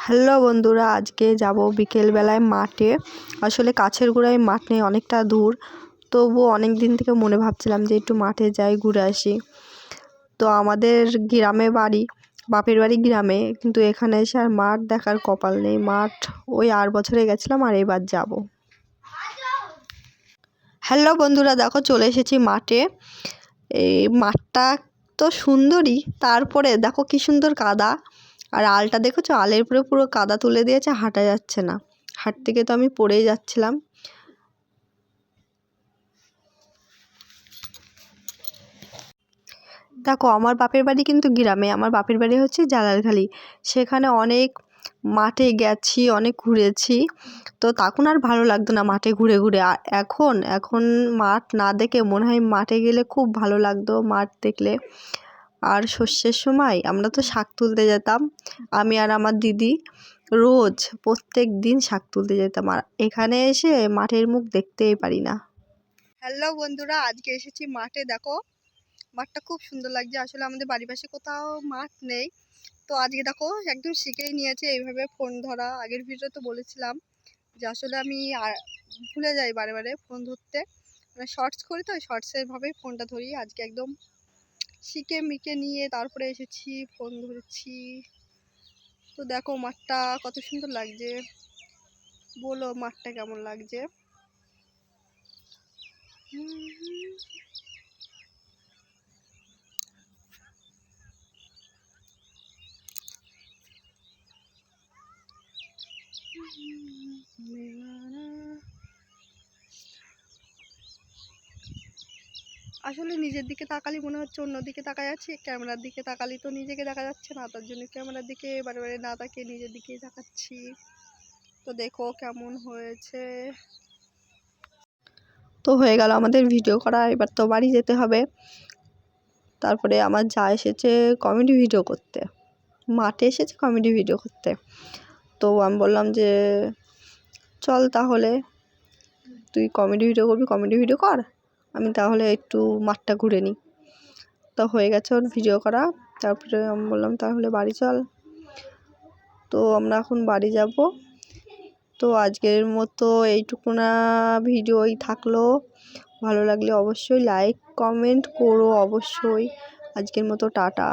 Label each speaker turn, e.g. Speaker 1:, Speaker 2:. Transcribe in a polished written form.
Speaker 1: Hello বন্ধুরা, আজকে যাব বিকেলবেলায় মাঠে। আসলে কাছের গোড়ায় মাঠ নেই, অনেকটা দূর। তবুও অনেক দিন থেকে মনে ভাবছিলাম যে একটু মাঠে যাই, ঘুরে আসি। তো আমাদের গ্রামে বাড়ি, বাপের বাড়ি গ্রামে, কিন্তু এখানে এসে আর মাঠ দেখার কপাল নেই। মাঠ ওই 8 বছরে গেছিলাম, আর এবার যাব। হ্যালো বন্ধুরা, দেখো চলে এসেছি মাঠে। এই মাঠটা তো সুন্দরই, তারপরে দেখো কি সুন্দর কাদা। আর আলটা দেখেছো, আলের উপরে পুরো কাদা তুলে দিয়েছে, হাঁটা যাচ্ছে না। হাঁটতে গিয়ে তো আমি পড়েই যাচ্ছিলাম। দেখো, আমার বাপের বাড়ি কিন্তু গ্রামে। আমার বাপের বাড়ি হচ্ছে জালালখালি। সেখানে অনেক মাঠে গেছি, অনেক ঘুরেছি। তো তখন আর ভালো লাগতো না মাঠে ঘুরে ঘুরে। আর এখন মাঠ না দেখে মনে হয় মাঠে গেলে খুব ভালো লাগতো মাঠ দেখলে। আর শস্যের সময় আমরা তো শাক তুলতে যেতাম, আমি আর আমার দিদি। রোজ প্রত্যেক দিন শাক তুলতে যেতাম, আর এখানে এসে মাঠের মুখ দেখতেই পারি না। হ্যালো বন্ধুরা, আজকে এসেছি মাঠে। দেখো, মাঠটা খুব সুন্দর লাগছে। আসলে আমাদের বাড়ির পাশে কোথাও মাঠ নেই, তো আজকে দেখো একদম শিখেই নিয়েছে এইভাবে ফোন ধরা। আগের ভিডিও তো বলেছিলাম যে আসলে আমি ভুলে যাই বারে বারে ফোন ধরতে, মানে শর্টস করি, তো শর্টসের ভাবেই ফোনটা ধরি। আজকে একদম শিখে মিকে নিয়ে তারপরে এসেছি, ফোন ধরেছি। তো দেখো মাঠটা কত সুন্দর লাগছে, বলো মাঠটা কেমন লাগছে। আসলে নিজের দিকে তাকালে মনে হচ্ছে অন্যদিকে তাকায় আছি, ক্যামেরার দিকে তাকালে তো নিজেকে দেখা যাচ্ছে না, তার জন্য ক্যামেরার দিকে বারে বারে না তাকিয়ে নিজের দিকেই তাকাচ্ছি। তো দেখো কেমন হয়েছে। তো হয়ে গেল আমাদের ভিডিও করা, এবার তো বাড়ি যেতে হবে। তারপরে আমার যা এসেছে কমেডি ভিডিও করতে, মাঠে এসেছে কমেডি ভিডিও করতে। তো আমি বললাম যে চল তাহলে, তুই কমেডি ভিডিও করবি, কমেডি ভিডিও কর, আমি তাহলে একটু মাঠটা ঘুরে নিই। তো হয়ে গেছে ওর ভিডিও করা। তারপরে আমি বললাম তাহলে বাড়ি চল। তো আমরা এখন বাড়ি যাব। তো আজকের মতো এইটুকুনা ভিডিওই থাকলো। ভালো লাগলে অবশ্যই লাইক কমেন্ট করো অবশ্যই। আজকের মতো টাটা।